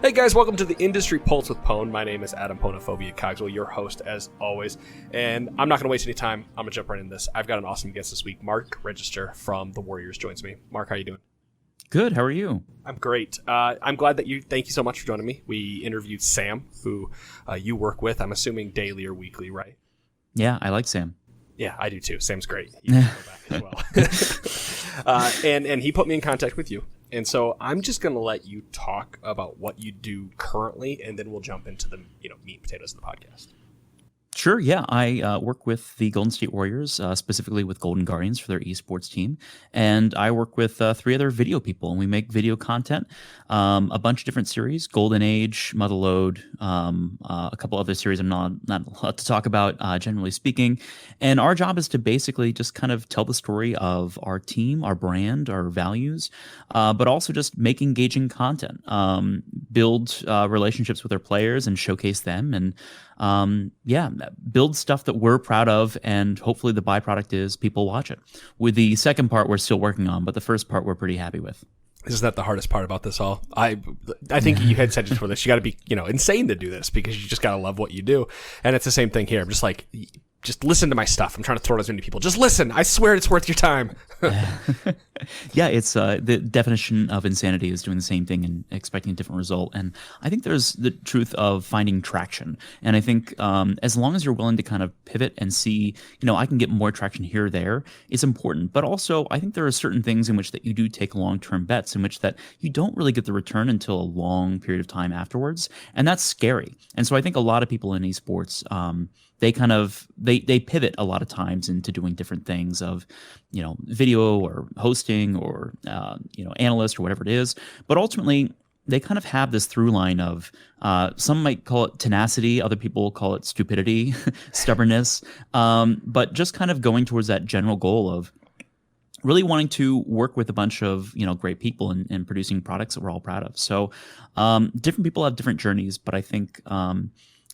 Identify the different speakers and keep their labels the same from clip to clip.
Speaker 1: Hey guys, welcome to the Industry Pulse with Pone. My name is Adam Ponophobia Cogswell, your host as always. And I'm not going to waste any time. I'm going to jump right into this. I've got an awesome guest this week. Mark Register from the Warriors joins me. Mark, how you doing?
Speaker 2: Good. How are you?
Speaker 1: I'm great. I'm glad that thank you so much for joining me. We interviewed Sam, who you work with, I'm assuming daily or weekly, right?
Speaker 2: Yeah, I like Sam.
Speaker 1: Yeah, I do too. Sam's great. He can go back as well. And he put me in contact with you. And so I'm just going to let you talk about what you do currently, and then we'll jump into the meat and potatoes of the podcast.
Speaker 2: Sure, yeah. I work with the Golden State Warriors, specifically with Golden Guardians for their esports team. And I work with 3 other video people, and we make video content, a bunch of different series, Golden Age, Motherload, a couple other series I'm not allowed to talk about, generally speaking. And our job is to basically just kind of tell the story of our team, our brand, our values, but also just make engaging content, build relationships with our players and showcase them, and build stuff that we're proud of, and hopefully the byproduct is people watch it. With the second part we're still working on, but the first part we're pretty happy with.
Speaker 1: Isn't that the hardest part about this all? I think you had said just before this, you got to be insane to do this because you just got to love what you do. And it's the same thing here. I'm just like, just listen to my stuff. I'm trying to throw it as many people. Just listen. I swear it's worth your time.
Speaker 2: Yeah, it's the definition of insanity is doing the same thing and expecting a different result. And I think there's the truth of finding traction. And I think as long as you're willing to kind of pivot and see, I can get more traction here or there, it's important. But also, I think there are certain things in which that you do take long-term bets in which that you don't really get the return until a long period of time afterwards. And that's scary. And so I think a lot of people in esports, they pivot a lot of times into doing different things of, video or hosting or, analyst or whatever it is. But ultimately, they kind of have this through line of, some might call it tenacity, other people call it stupidity, stubbornness, but just kind of going towards that general goal of really wanting to work with a bunch of, great people and producing products that we're all proud of. So different people have different journeys, but I think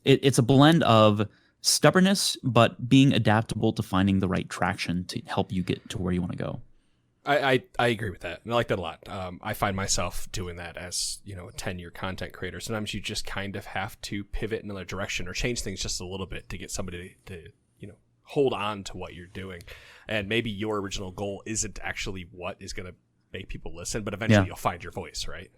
Speaker 2: it's a blend of stubbornness, but being adaptable to finding the right traction to help you get to where you want to go.
Speaker 1: I agree with that. And I like that a lot. I find myself doing that as, a 10-year content creator. Sometimes you just kind of have to pivot in another direction or change things just a little bit to get somebody to hold on to what you're doing. And maybe your original goal isn't actually what is going to make people listen, but eventually you'll find your voice, right?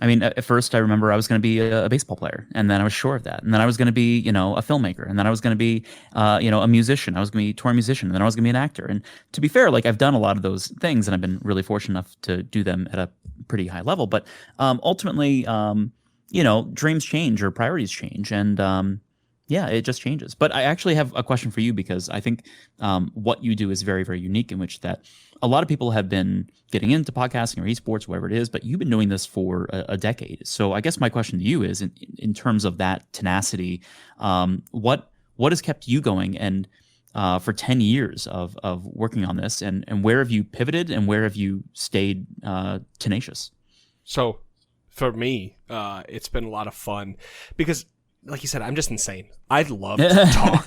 Speaker 2: I mean, at first I remember I was going to be a baseball player, and then I was sure of that. And then I was going to be, a filmmaker, and then I was going to be, a musician. I was going to be a touring musician, and then I was going to be an actor. And to be fair, I've done a lot of those things, and I've been really fortunate enough to do them at a pretty high level. But ultimately, dreams change or priorities change, and it just changes. But I actually have a question for you because I think what you do is very, very unique in which that a lot of people have been getting into podcasting or esports, whatever it is, but you've been doing this for a decade. So I guess my question to you is in terms of that tenacity, what has kept you going and for 10 years of working on this, and where have you pivoted and where have you stayed tenacious?
Speaker 1: So for me, it's been a lot of fun because like you said, I'm just insane. I love to talk.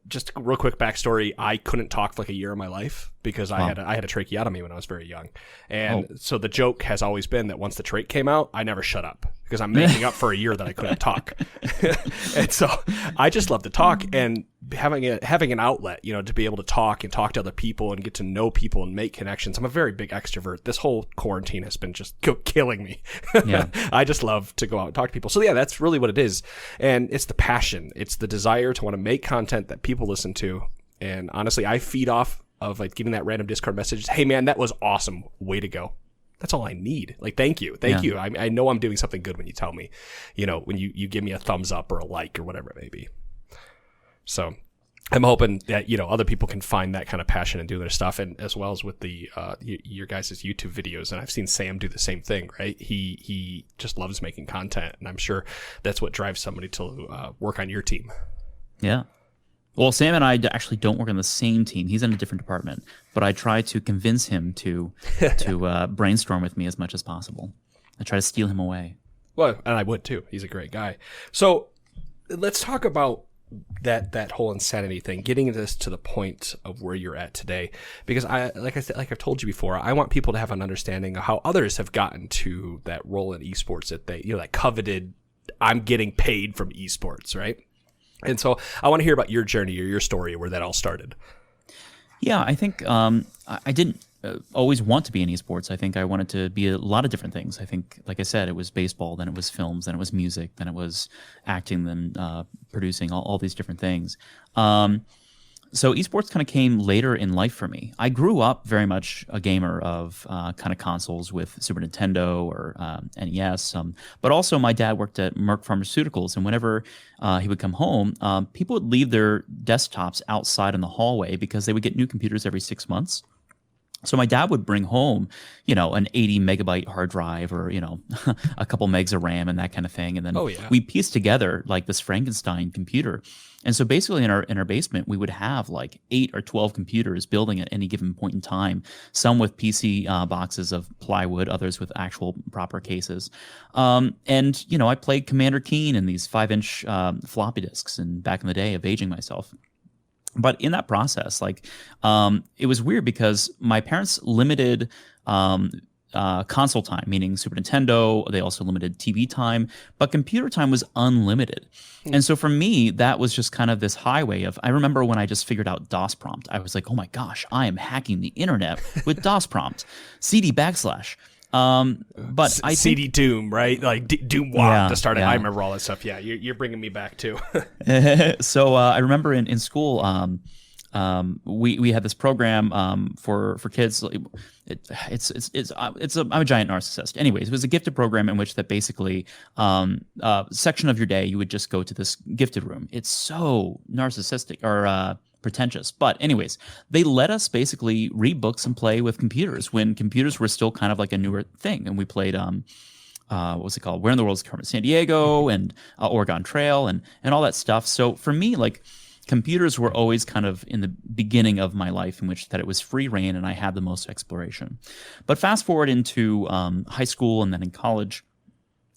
Speaker 1: Just a real quick backstory. I couldn't talk for like a year of my life because I had a tracheotomy when I was very young. And so the joke has always been that once the trach came out, I never shut up because I'm making up for a year that I couldn't talk. And so I just love to talk, and having an outlet, to be able to talk and talk to other people and get to know people and make connections. I'm a very big extrovert. This whole quarantine has been just killing me. Yeah. I just love to go out and talk to people. So yeah, that's really what it is. And it's the passion. It's the desire to want to make content that people listen to. And honestly, I feed off of getting that random Discord message. Hey man, that was awesome. Way to go. That's all I need. Thank you. Thank you. I know I'm doing something good when you tell me, when you give me a thumbs up or a like or whatever it may be. So I'm hoping that, other people can find that kind of passion and do their stuff. And as well as with the, your guys' YouTube videos. And I've seen Sam do the same thing, right? He just loves making content. And I'm sure that's what drives somebody to work on your team.
Speaker 2: Yeah. Well, Sam and I actually don't work on the same team. He's in a different department, but I try to convince him to brainstorm with me as much as possible. I try to steal him away.
Speaker 1: Well, and I would too. He's a great guy. So let's talk about that whole insanity thing, getting this to the point of where you're at today, because like I've told you before, I want people to have an understanding of how others have gotten to that role in esports, that they, that coveted, I'm getting paid from esports, right? And so I want to hear about your journey or your story, where that all started.
Speaker 2: Yeah, I think I didn't always want to be in esports. I think I wanted to be a lot of different things. I think, like I said, it was baseball, then it was films, then it was music, then it was acting, then producing, all these different things. So esports kind of came later in life for me. I grew up very much a gamer of kind of consoles with Super Nintendo or NES, but also my dad worked at Merck Pharmaceuticals, and whenever he would come home, people would leave their desktops outside in the hallway because they would get new computers every 6 months. So my dad would bring home, an 80 megabyte hard drive or, a couple megs of RAM and that kind of thing. And then we pieced together like this Frankenstein computer. And so basically in our basement, we would have like 8 or 12 computers building at any given point in time, some with PC boxes of plywood, others with actual proper cases. And I played Commander Keen in these 5-inch floppy disks, and back in the day of aging myself. But in that process, it was weird because my parents limited console time, meaning Super Nintendo. They also limited TV time, but computer time was unlimited. And so for me, that was just kind of this highway of, I remember when I just figured out DOS prompt, I was like, oh my gosh, I am hacking the internet with DOS prompt, CD / but I
Speaker 1: CD Doom, right? Like Doom WAP to start it. I remember all that stuff. Yeah, you're bringing me back too.
Speaker 2: So I remember in school, we had this program for kids. I'm a giant narcissist. Anyways, it was a gifted program in which that basically section of your day you would just go to this gifted room. It's so narcissistic or pretentious. But anyways, they let us basically read books and play with computers when computers were still kind of like a newer thing. And we played, what was it called? Where in the World is Carmen Sandiego and Oregon Trail and all that stuff. So for me, computers were always kind of in the beginning of my life in which that it was free reign and I had the most exploration. But fast forward into high school and then in college,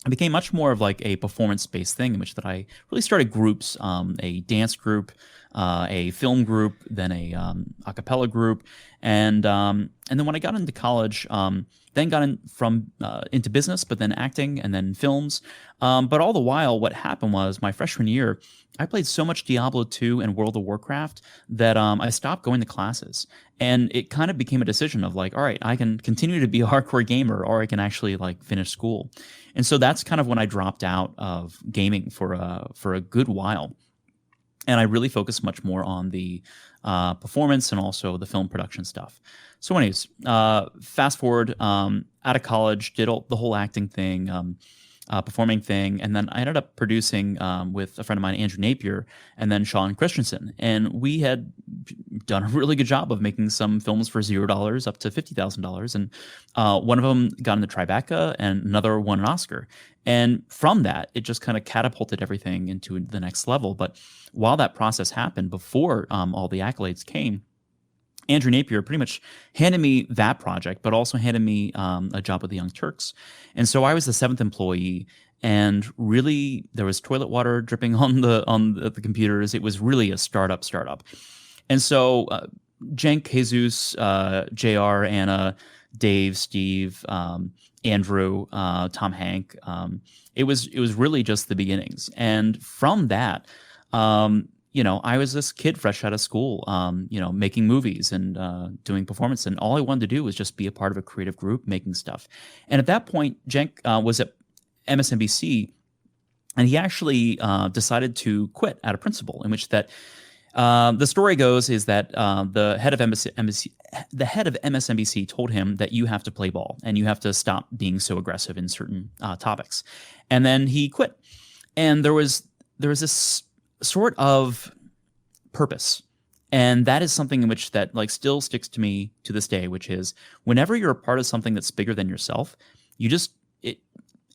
Speaker 2: it became much more of like a performance-based thing in which that I really started groups, a dance group, a film group, then a cappella group, and then when I got into college, then got into business, but then acting and then films. But all the while, what happened was my freshman year, I played so much Diablo 2 and World of Warcraft that I stopped going to classes. And it kind of became a decision of like, all right, I can continue to be a hardcore gamer or I can actually finish school. And so that's kind of when I dropped out of gaming for a good while. And I really focused much more on the performance and also the film production stuff. So anyways, fast forward, out of college, did the whole acting thing, performing thing, and then I ended up producing with a friend of mine, Andrew Napier, and then Sean Christensen. And we had done a really good job of making some films for $0 up to $50,000. And one of them got into Tribeca and another won an Oscar. And from that, it just kind of catapulted everything into the next level. But while that process happened, before all the accolades came, Andrew Napier pretty much handed me that project, but also handed me a job with the Young Turks. And so I was the 7th employee, and really there was toilet water dripping on the computers. It was really a startup. And so Cenk, Jesus, JR, Anna, Dave, Steve, Andrew, Tom Hank, it was really just the beginnings. And from that, I was this kid fresh out of school, making movies and doing performance. And all I wanted to do was just be a part of a creative group making stuff. And at that point, Cenk was at MSNBC, and he actually decided to quit out of principle, in which that the story goes is that the head of MSNBC told him that you have to play ball and you have to stop being so aggressive in certain topics. And then he quit. And there was this sort of purpose. And that is something in which that still sticks to me to this day, which is whenever you're a part of something that's bigger than yourself,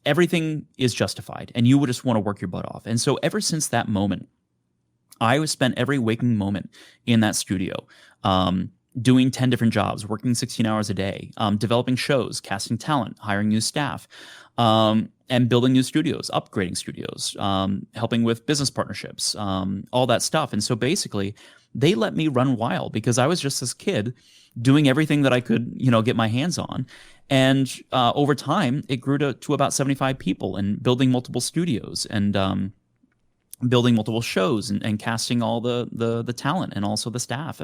Speaker 2: everything is justified and you would just want to work your butt off. And so ever since that moment, I spent every waking moment in that studio, doing 10 different jobs, working 16 hours a day, developing shows, casting talent, hiring new staff. And and building new studios, upgrading studios, helping with business partnerships, all that stuff. And so basically, they let me run wild because I was just this kid doing everything that I could, get my hands on. And over time, it grew to about 75 people and building multiple studios and building multiple shows and casting all the talent and also the staff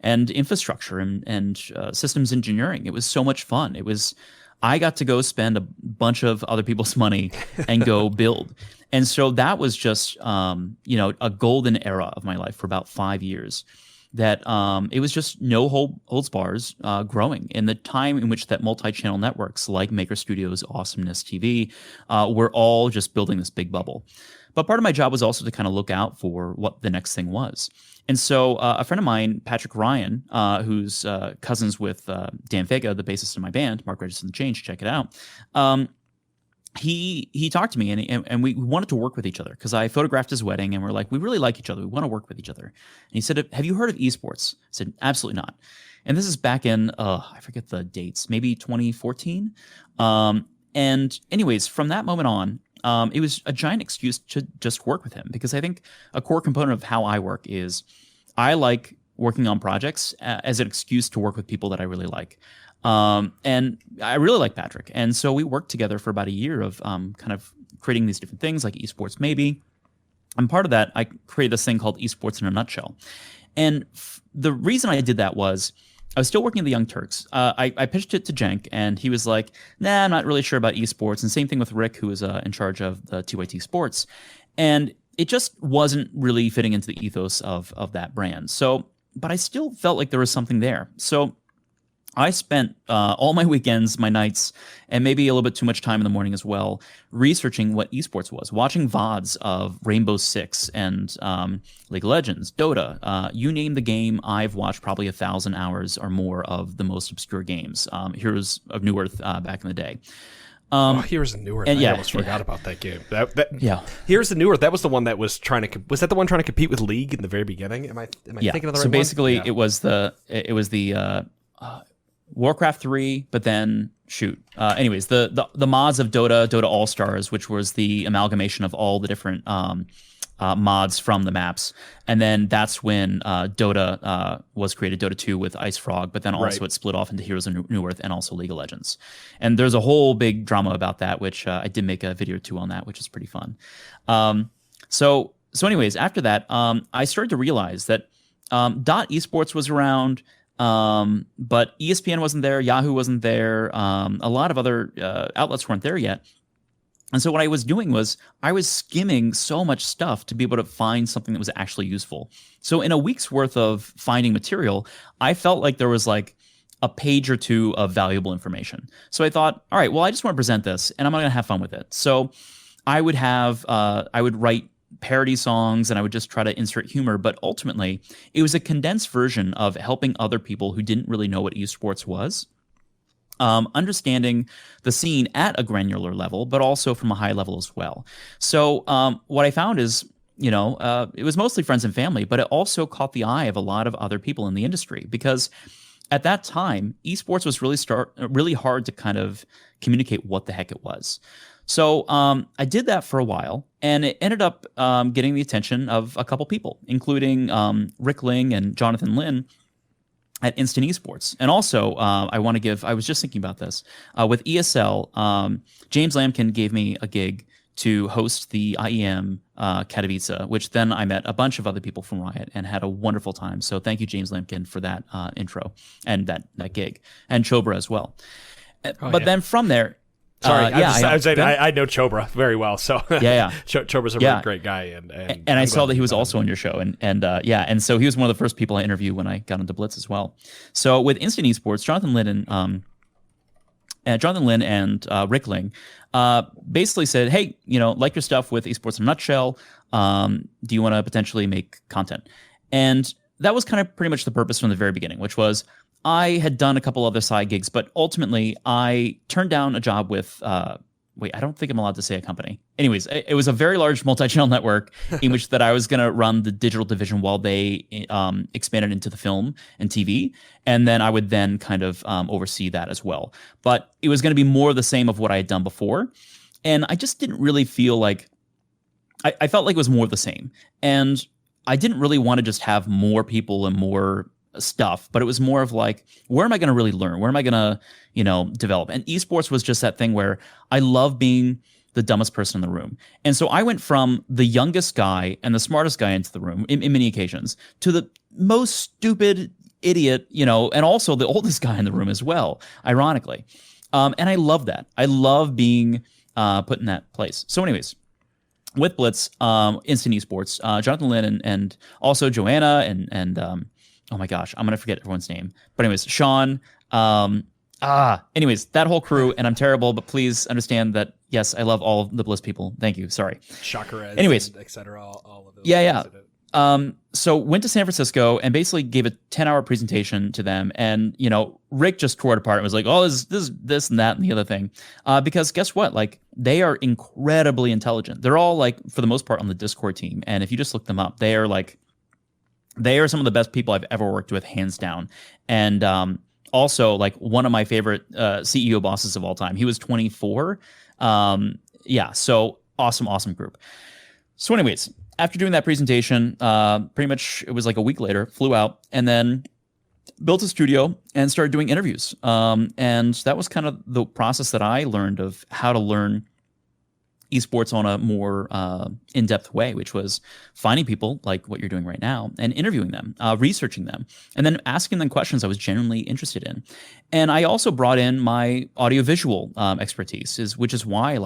Speaker 2: and infrastructure and systems engineering. It was so much fun. I got to go spend a bunch of other people's money and go build. And so that was just, a golden era of my life for about 5 years. That it was just no holds bars growing. In the time in which that multi-channel networks like Maker Studios, Awesomeness TV were all just building this big bubble. But part of my job was also to kind of look out for what the next thing was. And so a friend of mine, Patrick Ryan, who's cousins with Dan Vega, the bassist in my band, Mark Regis and the Change, check it out. He talked to me and we wanted to work with each other because I photographed his wedding and we're like, we really like each other. We want to work with each other. And he said, have you heard of esports? I said, absolutely not. And this is back in, I forget the dates, maybe 2014. And anyways, from that moment on, it was a giant excuse to just work with him because I think a core component of how I work is I like working on projects as an excuse to work with people that I really like. And I really like Patrick. And so we worked together for about a year of kind of creating these different things like esports maybe. And part of that, I created this thing called Esports in a Nutshell. And the reason I did that was I was still working at the Young Turks. I pitched it to Cenk, and he was like, nah, I'm not really sure about esports. And same thing with Rick, who was in charge of the TYT Sports. And it just wasn't really fitting into the ethos of that brand. So, but I still felt like there was something there. So I spent all my weekends, my nights, and maybe a little bit too much time in the morning as well, researching what esports was, watching VODs of Rainbow Six and League of Legends, Dota. You name the game, I've watched probably 1,000 hours or more of the most obscure games. Heroes of New Earth back in the day.
Speaker 1: Heroes of New Earth. I almost forgot about that game. Heroes of New Earth. That was the one that was trying to. Was that the one trying to compete with League in the very beginning? Am I thinking of the right one?
Speaker 2: So basically, it was the Warcraft 3, but then anyways, the mods of Dota All Stars, which was the amalgamation of all the different mods from the maps, and then that's when Dota was created, Dota 2 with Ice Frog, but then also it split off into Heroes of New Earth and also League of Legends. And there's a whole big drama about that, which I did make a video or two on that, which is pretty fun. So anyways, after that, I started to realize that esports was around. But ESPN wasn't there, Yahoo wasn't there, a lot of other outlets weren't there yet. And so what I was doing was I was skimming so much stuff to be able to find something that was actually useful. So in a week's worth of finding material, I felt like there was like a page or two of valuable information. So I thought, all right, well, I just want to present this and I'm going to have fun with it. So I would write parody songs and I would just try to insert humor, but ultimately it was a condensed version of helping other people who didn't really know what esports was, understanding the scene at a granular level, but also from a high level as well. So what I found is, it was mostly friends and family, but it also caught the eye of a lot of other people in the industry because at that time, esports was really hard to kind of communicate what the heck it was. So I did that for a while, and it ended up getting the attention of a couple people, including Rick Ling and Jonathan Lin at Instant Esports. And also, I was just thinking about this, with ESL, James Lampkin gave me a gig to host the IEM Katowice, which then I met a bunch of other people from Riot and had a wonderful time. So thank you, James Lampkin, for that intro and that gig, and Chobra as well. Then from there...
Speaker 1: Sorry, I know Chobra very well. So Chobra's a really great guy, and
Speaker 2: I saw that he was also on your show, and so he was one of the first people I interviewed when I got into Blitz as well. So with Instant Esports, Jonathan Lin and Rick Ling basically said, hey, like your stuff with Esports in a Nutshell, do you want to potentially make content? And that was kind of pretty much the purpose from the very beginning, which was I had done a couple other side gigs, but ultimately I turned down a job with, I don't think I'm allowed to say a company. Anyways, it was a very large multi-channel network in which that I was going to run the digital division while they expanded into the film and TV. And then I would then kind of oversee that as well. But it was going to be more of the same of what I had done before. And I just didn't really feel like I felt like it was more of the same. And I didn't really want to just have more people and more stuff, but it was more of like, where am I going to really learn? Where am I going to, develop? And esports was just that thing where I love being the dumbest person in the room. And so I went from the youngest guy and the smartest guy into the room in many occasions to the most stupid idiot, and also the oldest guy in the room as well, ironically. And I love that. I love being put in that place. So anyways, with Blitz, Instant Esports, Jonathan Lin and also Joanna and oh my gosh, I'm gonna forget everyone's name. But anyways, Sean. Anyways, that whole crew, and I'm terrible, but please understand that yes, I love all of the Blitz people. Thank you. Sorry.
Speaker 1: Chakrez,
Speaker 2: anyways,
Speaker 1: etc. All of those.
Speaker 2: Yeah. So went to San Francisco and basically gave a 10-hour presentation to them, and Rick just tore it apart and was like, "Oh, this and that and the other thing," because guess what? Like they are incredibly intelligent. They're all like for the most part on the Discord team, and if you just look them up, they are some of the best people I've ever worked with, hands down. And also like one of my favorite CEO bosses of all time. He was 24. So awesome group. So anyways, after doing that presentation, pretty much it was like a week later, flew out and then built a studio and started doing interviews. And that was kind of the process that I learned of how to learn esports on a more in-depth way, which was finding people like what you're doing right now and interviewing them, researching them, and then asking them questions I was genuinely interested in. And I also brought in my audiovisual expertise, which is why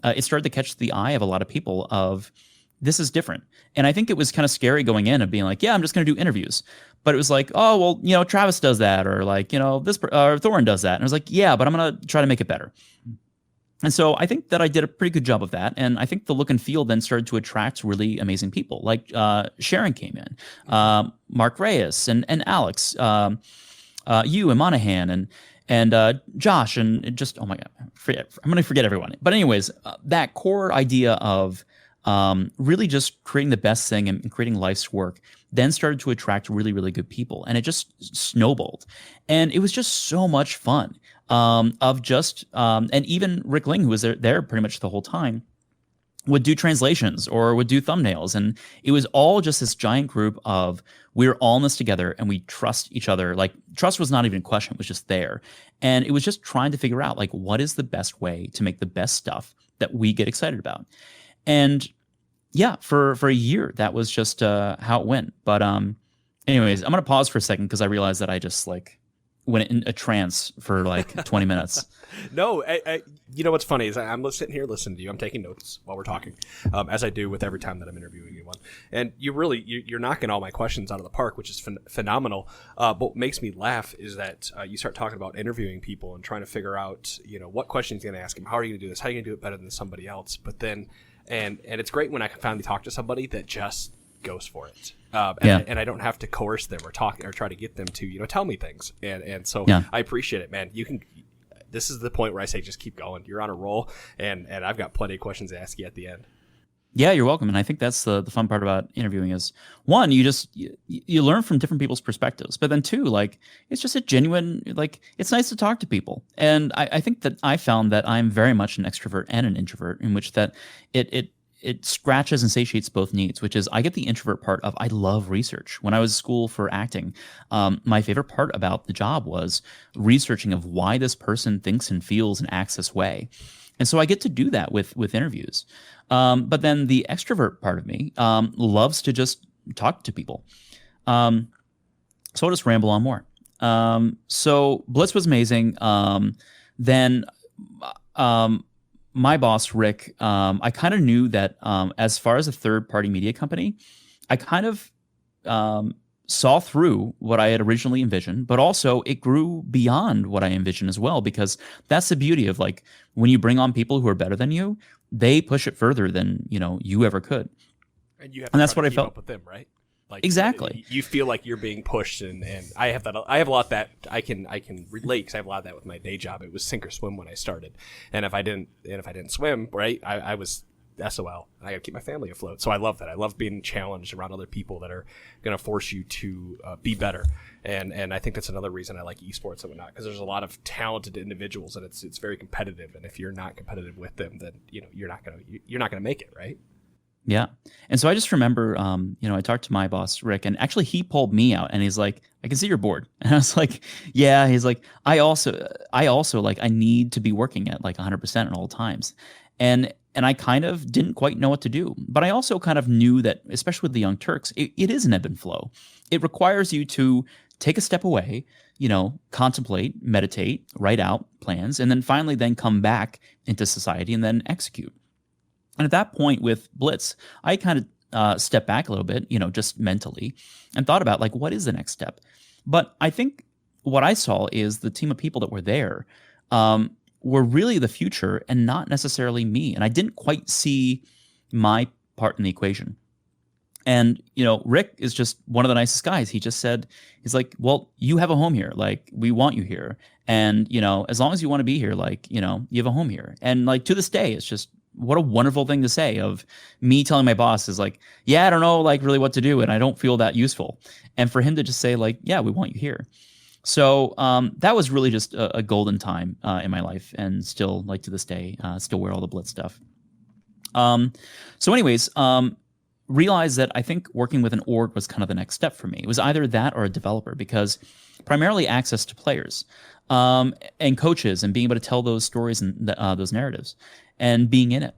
Speaker 2: it started to catch the eye of a lot of people of this is different. And I think it was kind of scary going in and being like, yeah, I'm just going to do interviews. But it was like, oh, well, Travis does that, or Thorin does that. And I was like, yeah, but I'm going to try to make it better. And so I think that I did a pretty good job of that. And I think the look and feel then started to attract really amazing people. Like Sharon came in, Mark Reyes and Alex, you and Monahan and Josh and just, oh my God, I'm going to forget everyone. But anyways, that core idea of really just creating the best thing and creating life's work then started to attract really, really good people. And it just snowballed. And it was just so much fun. And even Rick Ling, who was there pretty much the whole time, would do translations or would do thumbnails. And it was all just this giant group of we're all in this together and we trust each other. Like trust was not even a question, it was just there. And it was just trying to figure out what is the best way to make the best stuff that we get excited about. And yeah, for a year, that was just how it went. But anyways, I'm going to pause for a second because I realized that I just went in a trance for 20 minutes.
Speaker 1: No, you know what's funny is I'm sitting here listening to you. I'm taking notes while we're talking, as I do with every time that I'm interviewing anyone. And you're knocking all my questions out of the park, which is phenomenal. But what makes me laugh is that you start talking about interviewing people and trying to figure out, what questions you're going to ask them. How are you going to do this? How are you going to do it better than somebody else? But then, and it's great when I can finally talk to somebody that just goes for it. And I don't have to coerce them or try to get them to, tell me things. And so I appreciate it, man. This is the point where I say, just keep going. You're on a roll. And I've got plenty of questions to ask you at the end.
Speaker 2: Yeah, you're welcome. And I think that's the fun part about interviewing is one, you learn from different people's perspectives, but then two, it's just a genuine, it's nice to talk to people. And I think that I found that I'm very much an extrovert and an introvert in which that it scratches and satiates both needs, which is I get the introvert part of I love research. When I was at school for acting, my favorite part about the job was researching of why this person thinks and feels and acts this way. And so I get to do that with interviews. But then the extrovert part of me loves to just talk to people. So I'll just ramble on more. So Blitz was amazing. Then my boss, Rick, I kind of knew that as far as a third-party media company, I kind of saw through what I had originally envisioned, but also it grew beyond what I envisioned as well, because that's the beauty of when you bring on people who are better than you, they push it further than you ever could.
Speaker 1: And you have to
Speaker 2: that's what
Speaker 1: I
Speaker 2: I felt
Speaker 1: up with them, right?
Speaker 2: Exactly.
Speaker 1: You feel like you're being pushed, and I have that. I have a lot that I can relate because I have a lot of that with my day job. It was sink or swim when I started, and if I didn't swim, right, I was SOL. And I got to keep my family afloat. So I love that. I love being challenged around other people that are going to force you to be better. And I think that's another reason I like esports and whatnot, because there's a lot of talented individuals and it's very competitive. And if you're not competitive with them, then you're not gonna make it, right?
Speaker 2: Yeah. And so I just remember, I talked to my boss, Rick, and actually he pulled me out and he's like, I can see you're bored. And I was like, yeah. He's like, I also like, I need to be working at like 100% at all times. And I kind of didn't quite know what to do. But I also kind of knew that, especially with the Young Turks, it is an ebb and flow. It requires you to take a step away, contemplate, meditate, write out plans, and then finally then come back into society and then execute. And at that point with Blitz, I kind of stepped back a little bit, just mentally, and thought about like, what is the next step? But I think what I saw is the team of people that were there were really the future and not necessarily me. And I didn't quite see my part in the equation. And, Rick is just one of the nicest guys. He just said, he's like, well, you have a home here. Like, we want you here. And, as long as you want to be here, like, you have a home here. And like, to this day, it's just, what a wonderful thing to say of me telling my boss is like, yeah, I don't know like really what to do. And I don't feel that useful. And for him to just say like, yeah, we want you here. So that was really just a golden time in my life, and still like to this day, still wear all the Blitz stuff. So anyways, realized that I think working with an org was kind of the next step for me. It was either that or a developer, because primarily access to players and coaches and being able to tell those stories and those narratives and being in it.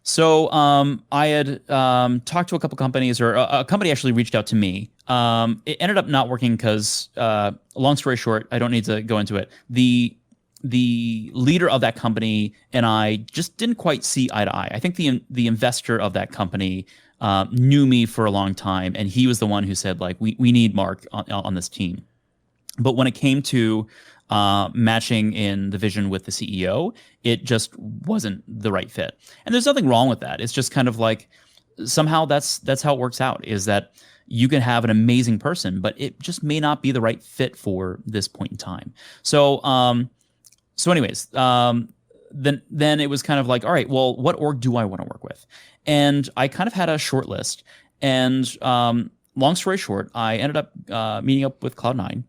Speaker 2: So I had talked to a couple companies, or a company actually reached out to me. It ended up not working because, long story short, I don't need to go into it. The leader of that company and I just didn't quite see eye to eye. I think the investor of that company knew me for a long time, and he was the one who said like, we need Mark on this team. But when it came to matching in the vision with the CEO, it just wasn't the right fit. And there's nothing wrong with that. It's just kind of like, somehow that's how it works out, is that you can have an amazing person, but it just may not be the right fit for this point in time. So anyways, then it was kind of like, all right, well, what org do I want to work with? And I kind of had a short list. And long story short, I ended up meeting up with Cloud9,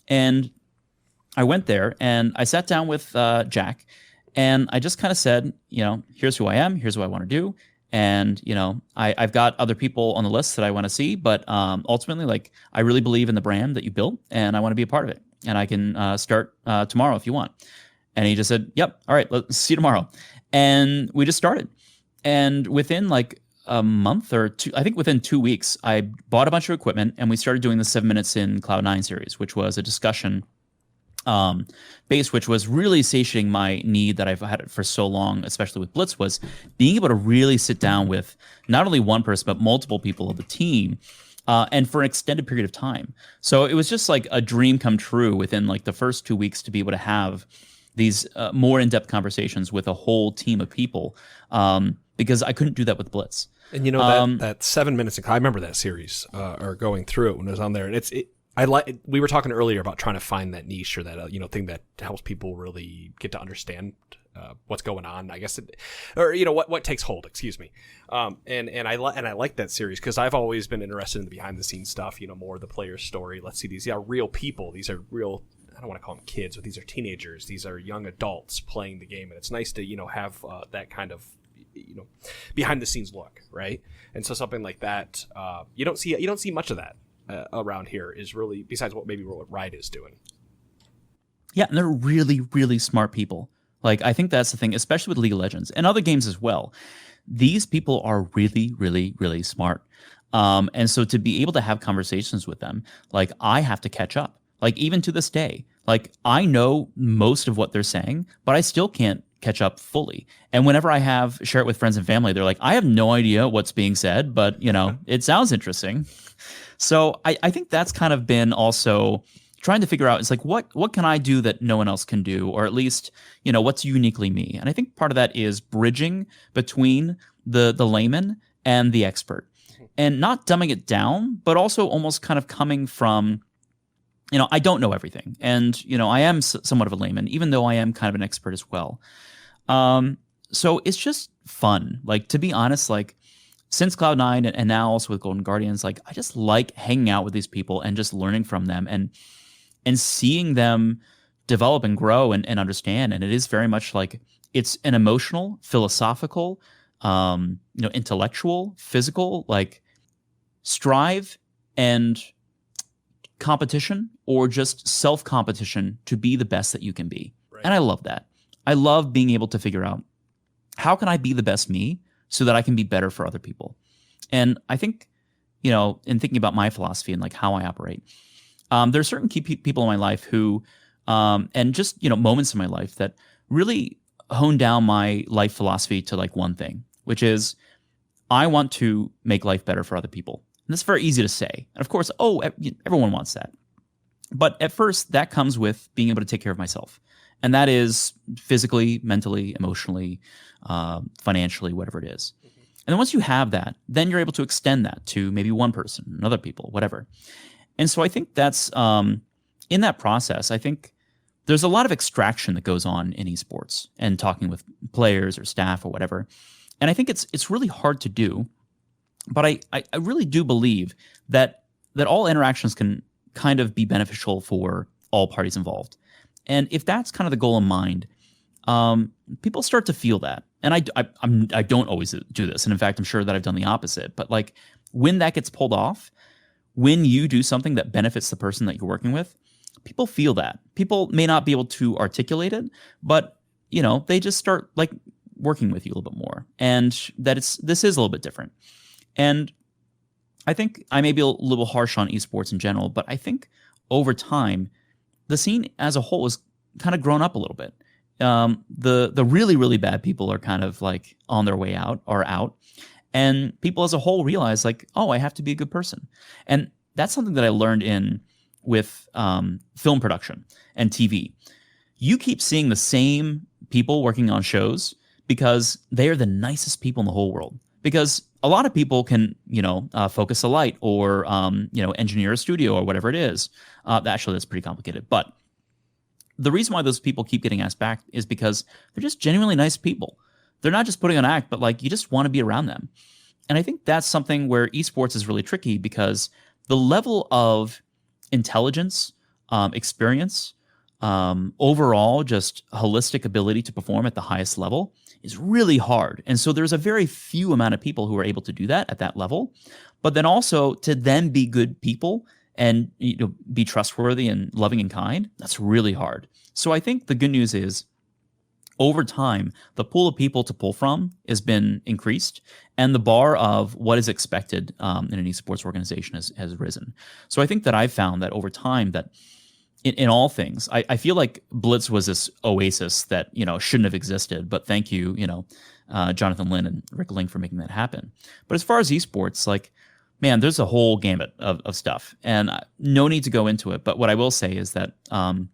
Speaker 2: and I went there and I sat down with Jack, and I just kind of said, here's who I am, here's what I want to do. And, I've got other people on the list that I want to see, but ultimately, like, I really believe in the brand that you built, and I want to be a part of it. And I can start tomorrow if you want. And he just said, yep, all right, let's see you tomorrow. And we just started. And within like a month or two, I think within 2 weeks, I bought a bunch of equipment, and we started doing the 7 Minutes in Cloud9 series, which was a discussion base, which was really satiating my need that I've had for so long, especially with Blitz, was being able to really sit down with not only one person, but multiple people of the team, and for an extended period of time. So it was just like a dream come true within like the first 2 weeks to be able to have these more in-depth conversations with a whole team of people, because I couldn't do that with Blitz.
Speaker 1: And that 7 Minutes, I remember that series or going through it when it was on there, and we were talking earlier about trying to find that niche, or that thing that helps people really get to understand what's going on, I guess, what takes hold. Excuse me. And I like that series because I've always been interested in the behind the scenes stuff. More of the player's story. Let's see, these are real people. These are real. I don't want to call them kids, but these are teenagers. These are young adults playing the game, and it's nice to have that kind of behind the scenes look, right? And so something like that, you don't see much of that. Around here is really, besides what Riot is doing.
Speaker 2: Yeah, and they're really, really smart people. Like, I think that's the thing, especially with League of Legends and other games as well. These people are really, really, really smart. And so to be able to have conversations with them, like, I have to catch up. Like, even to this day, like, I know most of what they're saying, but I still can't catch up fully. And whenever I share it with friends and family, they're like, I have no idea what's being said, but, it sounds interesting. So I think that's kind of been also trying to figure out, it's like, what can I do that no one else can do? Or at least, what's uniquely me? And I think part of that is bridging between the layman and the expert, and not dumbing it down, but also almost kind of coming from, I don't know everything. And, I am somewhat of a layman, even though I am kind of an expert as well. So it's just fun. Like, to be honest, like since Cloud9 and now also with Golden Guardians, like I just like hanging out with these people and just learning from them and seeing them develop and grow and understand. And it is very much like it's an emotional, philosophical, intellectual, physical, like strive and competition or just self-competition to be the best that you can be. Right. And I love that. I love being able to figure out how can I be the best me so that I can be better for other people. And I think, in thinking about my philosophy and like how I operate, there are certain key people in my life who, and just, moments in my life that really hone down my life philosophy to like one thing, which is I want to make life better for other people. And that's very easy to say. And of course, everyone wants that. But at first, that comes with being able to take care of myself. And that is physically, mentally, emotionally, financially, whatever it is. And then once you have that, then you're able to extend that to maybe one person, another people, whatever. And so I think that's, in that process, I think there's a lot of extraction that goes on in esports and talking with players or staff or whatever. And I think it's really hard to do. But I really do believe that all interactions can kind of be beneficial for all parties involved. And if that's kind of the goal in mind, people start to feel that. And I don't always do this. And in fact, I'm sure that I've done the opposite. But like when that gets pulled off, when you do something that benefits the person that you're working with, people feel that. People may not be able to articulate it, but they just start like working with you a little bit more. And that this is a little bit different. And I think I may be a little harsh on esports in general, but I think over time, the scene as a whole has kind of grown up a little bit. The really, really bad people are kind of like on their way out or out. And people as a whole realize like, oh, I have to be a good person. And that's something that I learned with film production and TV. You keep seeing the same people working on shows because they are the nicest people in the whole world. Because a lot of people can, focus a light or, engineer a studio or whatever it is. Actually, that's pretty complicated. But the reason why those people keep getting asked back is because they're just genuinely nice people. They're not just putting on an act, but like you just want to be around them. And I think that's something where esports is really tricky because the level of intelligence, experience, overall just holistic ability to perform at the highest level is really hard. And so there's a very few amount of people who are able to do that at that level. But then also to then be good people and be trustworthy and loving and kind, that's really hard. So I think the good news is over time, the pool of people to pull from has been increased and the bar of what is expected in an esports organization has risen. So I think that I've found that over time that in all things, I feel like Blitz was this oasis that shouldn't have existed. But thank you, Jonathan Lin and Rick Ling for making that happen. But as far as esports, like, man, there's a whole gamut of stuff, and no need to go into it. But what I will say is that, I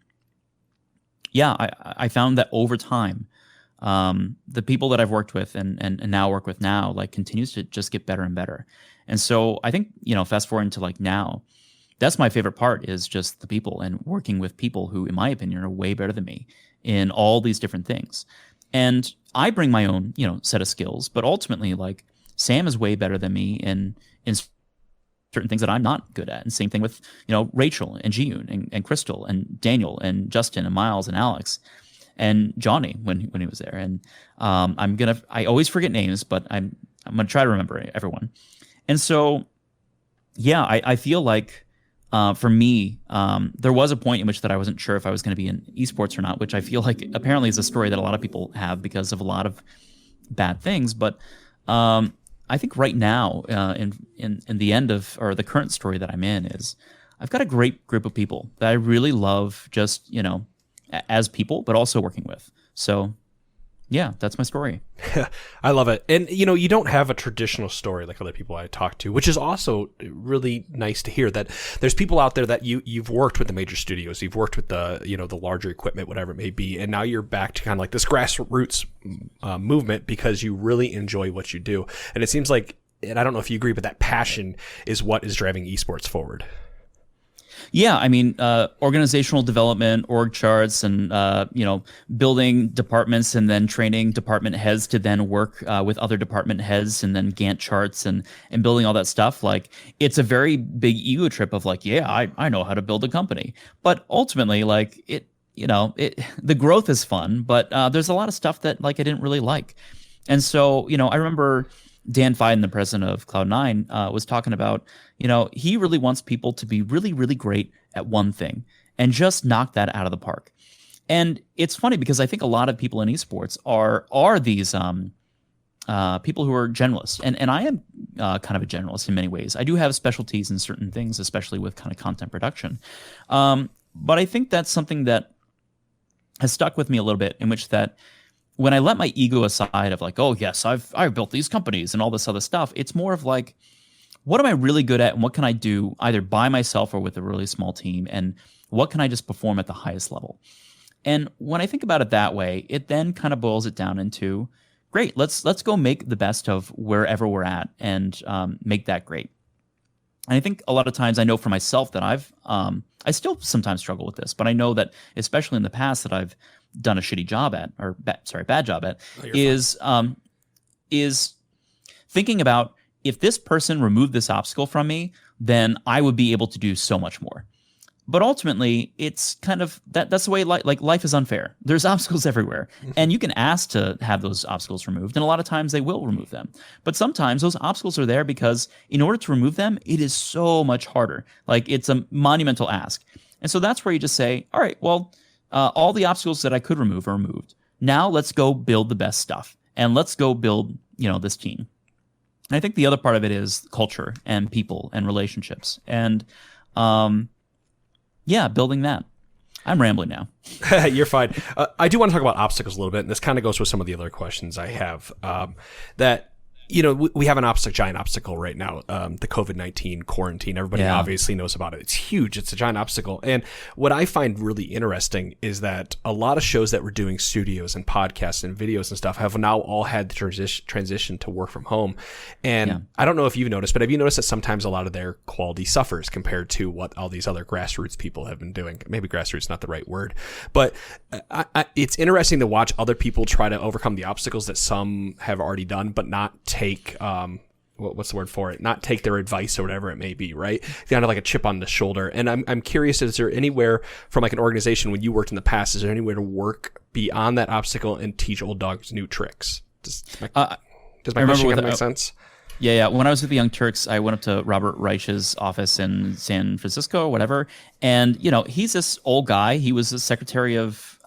Speaker 2: found that over time, the people that I've worked with and now work with now, like, continues to just get better and better. And so I think fast forward into like now. That's my favorite part is just the people and working with people who, in my opinion, are way better than me in all these different things. And I bring my own, set of skills, but ultimately, like Sam is way better than me in certain things that I'm not good at. And same thing with, Rachel and Jiyun and Crystal and Daniel and Justin and Miles and Alex and Johnny when he was there. And I always forget names, but I'm gonna try to remember everyone. And so, yeah, I feel like. For me, there was a point in which that I wasn't sure if I was going to be in esports or not, which I feel like apparently is a story that a lot of people have because of a lot of bad things. But I think right now, in the end of or the current story that I'm in is I've got a great group of people that I really love, just as people, but also working with. So. Yeah, that's my story.
Speaker 1: I love it. And, you don't have a traditional story like other people I talk to, which is also really nice to hear that there's people out there that you've worked with the major studios, you've worked with the, the larger equipment, whatever it may be. And now you're back to kind of like this grassroots movement because you really enjoy what you do. And it seems like, and I don't know if you agree, but that passion is what is driving esports forward.
Speaker 2: Yeah, I mean, organizational development, org charts, and building departments, and then training department heads to then work with other department heads, and then Gantt charts, and building all that stuff. Like, it's a very big ego trip of like, yeah, I know how to build a company, but ultimately, like the growth is fun, but there's a lot of stuff that like I didn't really like, and so I remember Dan Fiden, the president of Cloud9, was talking about, he really wants people to be really, really great at one thing and just knock that out of the park. And it's funny because I think a lot of people in esports are these people who are generalists. And I am kind of a generalist in many ways. I do have specialties in certain things, especially with kind of content production. But I think that's something that has stuck with me a little bit, in which that when I let my ego aside of like, oh yes, I've built these companies and all this other stuff, it's more of like, what am I really good at, and what can I do either by myself or with a really small team, and what can I just perform at the highest level? And when I think about it that way, it then kind of boils it down into, great, let's go make the best of wherever we're at and make that great. And I think a lot of times, I know for myself that I still sometimes struggle with this, but I know that especially in the past that I've done a shitty job at, or bad job at, is thinking about, if this person removed this obstacle from me, then I would be able to do so much more. But ultimately, it's kind of that's the way life is unfair. There's obstacles everywhere, and you can ask to have those obstacles removed, and a lot of times they will remove them. But sometimes those obstacles are there because in order to remove them, it is so much harder. Like, it's a monumental ask. And so that's where you just say, all right, well, all the obstacles that I could remove are removed. Now let's go build the best stuff, and let's go build, this team. And I think the other part of it is culture and people and relationships, and building that. I'm rambling now.
Speaker 1: You're fine. I do want to talk about obstacles a little bit, and this kind of goes with some of the other questions I have. That we have a giant obstacle right now, the COVID-19 quarantine. Everybody obviously knows about it. It's huge. It's a giant obstacle. And what I find really interesting is that a lot of shows that were doing studios and podcasts and videos and stuff have now all had the transition to work from home. And I don't know if you've noticed, but have you noticed that sometimes a lot of their quality suffers compared to what all these other grassroots people have been doing? Maybe grassroots is not the right word, but it's interesting to watch other people try to overcome the obstacles that some have already done, but not take what's the word for it? Not take their advice or whatever it may be, right? Kind of like a chip on the shoulder. And I'm curious, is there anywhere from like an organization when you worked in the past, is there anywhere to work beyond that obstacle and teach old dogs new tricks? Does my question make sense?
Speaker 2: Yeah. When I was with the Young Turks, I went up to Robert Reich's office in San Francisco or whatever. And, he's this old guy. He was the secretary of,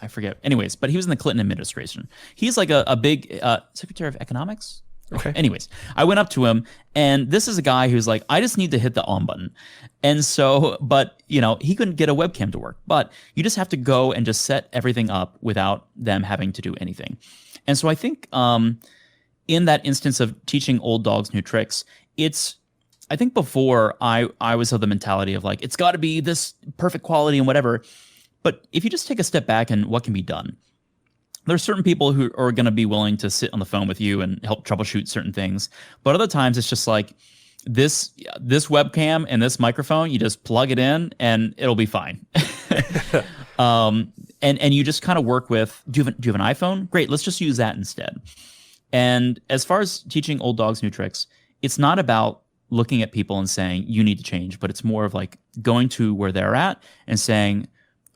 Speaker 2: I forget. Anyways, but he was in the Clinton administration. He's like a big secretary of economics.
Speaker 1: Okay.
Speaker 2: Anyways, I went up to him, and this is a guy who's like, I just need to hit the on button. And so, but, he couldn't get a webcam to work. But you just have to go and just set everything up without them having to do anything. And so I think in that instance of teaching old dogs new tricks, I think before I was of the mentality of like, it's got to be this perfect quality and whatever. But if you just take a step back and what can be done, there's certain people who are going to be willing to sit on the phone with you and help troubleshoot certain things. But other times it's just like this webcam and this microphone, you just plug it in and it'll be fine. And you just kind of work with, do you have an iPhone? Great, let's just use that instead. And as far as teaching old dogs new tricks, it's not about looking at people and saying, you need to change, but it's more of like going to where they're at and saying,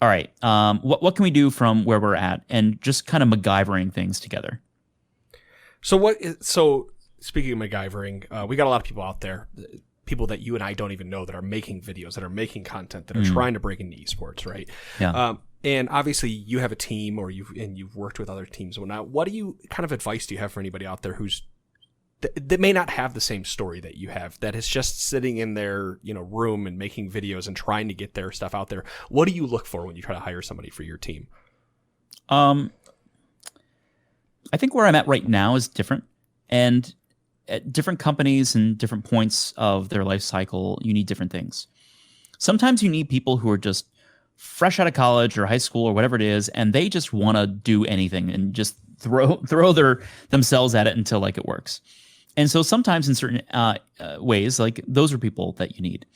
Speaker 2: all right, what can we do from where we're at, and just kind of MacGyvering things together.
Speaker 1: So speaking of MacGyvering, we got a lot of people out there, people that you and I don't even know, that are making videos, that are making content, that are trying to break into esports, right?
Speaker 2: Yeah.
Speaker 1: And obviously you have a team, or you've worked with other teams and whatnot. What kind of advice do you have for anybody out there that may not have the same story that you have, that is just sitting in their room and making videos and trying to get their stuff out there? What do you look for when you try to hire somebody for your team?
Speaker 2: I think where I'm at right now is different, and at different companies and different points of their life cycle, you need different things. Sometimes you need people who are just fresh out of college or high school or whatever it is, and they just want to do anything and just throw themselves at it until like it works. And so sometimes in certain ways, like those are people that you need.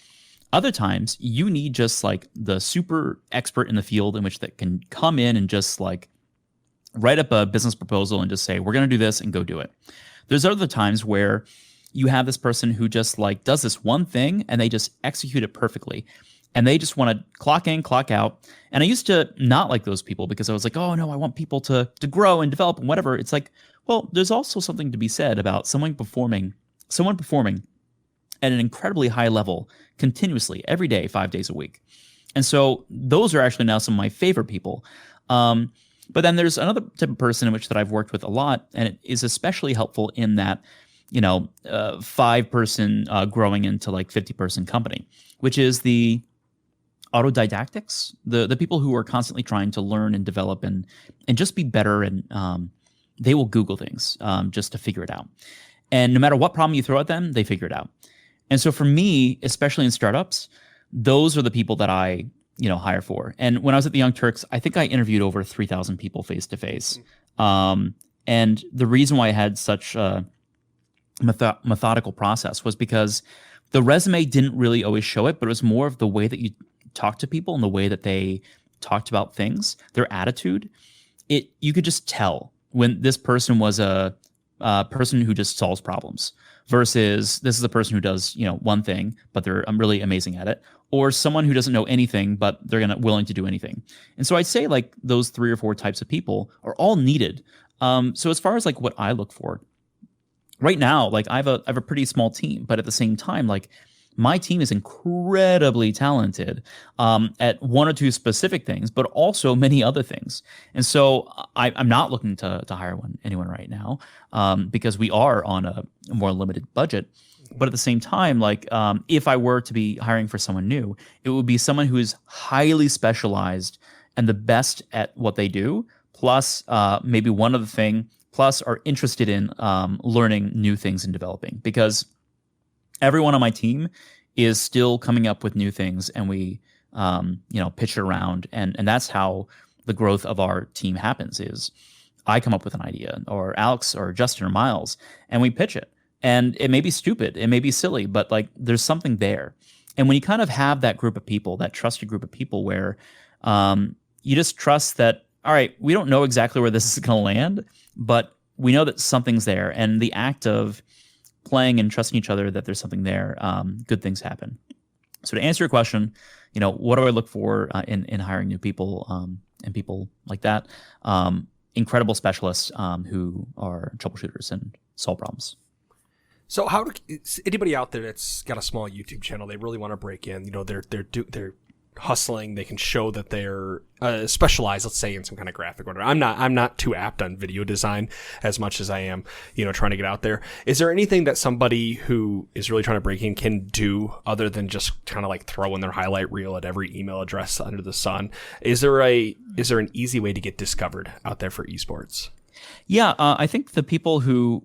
Speaker 2: Other times you need just like the super expert in the field in which that can come in and just like write up a business proposal and just say, we're going to do this and go do it. There's other times where you have this person who just like does this one thing and they just execute it perfectly. And they just want to clock in, clock out. And I used to not like those people because I was like, oh no, I want people to grow and develop and whatever. It's like, well, there's also something to be said about someone performing at an incredibly high level continuously every day, 5 days a week. And so those are actually now some of my favorite people. But then there's another type of person in which that I've worked with a lot, and it is especially helpful in that, 5-person growing into like 50-person company, which is the autodidactics, the people who are constantly trying to learn and develop and just be better, and they will Google things just to figure it out. And no matter what problem you throw at them, they figure it out. And so for me, especially in startups, those are the people that I hire for. And when I was at the Young Turks, I think I interviewed over 3,000 people face to face. And the reason why I had such a methodical process was because the resume didn't really always show it, but it was more of the way that you talk to people and the way that they talked about things, their attitude. You could just tell when this person was a person who just solves problems versus this is a person who does one thing, but they're really amazing at it, or someone who doesn't know anything, but they're willing to do anything. And so I'd say like those 3 or 4 types of people are all needed. So as far as like what I look for right now, like I have a pretty small team, but at the same time, like my team is incredibly talented at 1 or 2 specific things, but also many other things. And so I'm not looking to hire anyone right now because we are on a more limited budget. But at the same time, like if I were to be hiring for someone new, it would be someone who is highly specialized and the best at what they do, plus maybe one other thing, plus are interested in learning new things and developing. Because everyone on my team is still coming up with new things, and we pitch it around, and that's how the growth of our team happens. Is I come up with an idea, or Alex or Justin or Miles, and we pitch it. And it may be stupid, it may be silly, but like there's something there. And when you kind of have that group of people, that trusted group of people where you just trust that, all right, we don't know exactly where this is going to land, but we know that something's there. And the act of playing and trusting each other that there's something there, good things happen. So to answer your question, what do I look for in hiring new people and people like that? Incredible specialists who are troubleshooters and solve problems.
Speaker 1: So how anybody out there that's got a small YouTube channel, they really want to break in, they're hustling, they can show that they're specialized, let's say in some kind of graphic order. I'm not too apt on video design as much as I am, trying to get out there. Is there anything that somebody who is really trying to break in can do other than just kind of like throw in their highlight reel at every email address under the sun? Is there an easy way to get discovered out there for esports?
Speaker 2: Yeah, I think the people who,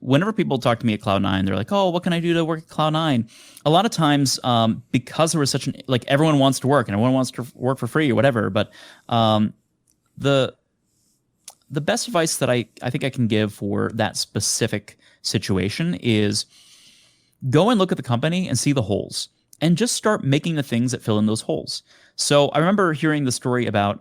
Speaker 2: whenever people talk to me at Cloud9, they're like, oh, what can I do to work at Cloud9? A lot of times, because there was like everyone wants to work and everyone wants to work for free or whatever, but the best advice that I think I can give for that specific situation is go and look at the company and see the holes and just start making the things that fill in those holes. So I remember hearing the story about...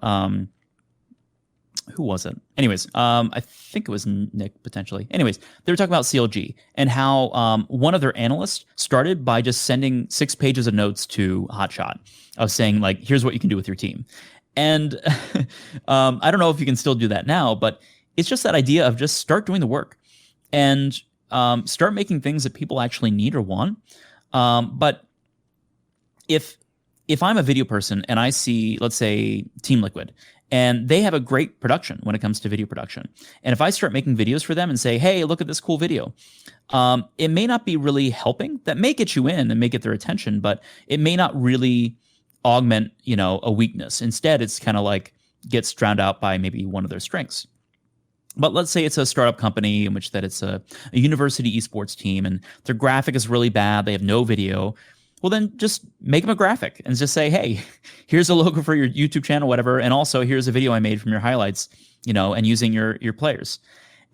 Speaker 2: who was it? Anyways, I think it was Nick, potentially. Anyways, they were talking about CLG and how one of their analysts started by just sending 6 pages of notes to Hotshot of saying, like, here's what you can do with your team. And I don't know if you can still do that now, but it's just that idea of just start doing the work and start making things that people actually need or want. But if I'm a video person and I see, let's say, Team Liquid, and they have a great production when it comes to video production. And if I start making videos for them and say, hey, look at this cool video, it may not be really helping. That may get you in and may get their attention, but it may not really augment, a weakness. Instead, it's kind of like gets drowned out by maybe one of their strengths. But let's say it's a startup company in which that it's a university esports team and their graphic is really bad. They have no video. Well, then just make them a graphic and just say, hey, here's a logo for your YouTube channel, whatever. And also here's a video I made from your highlights, and using your players.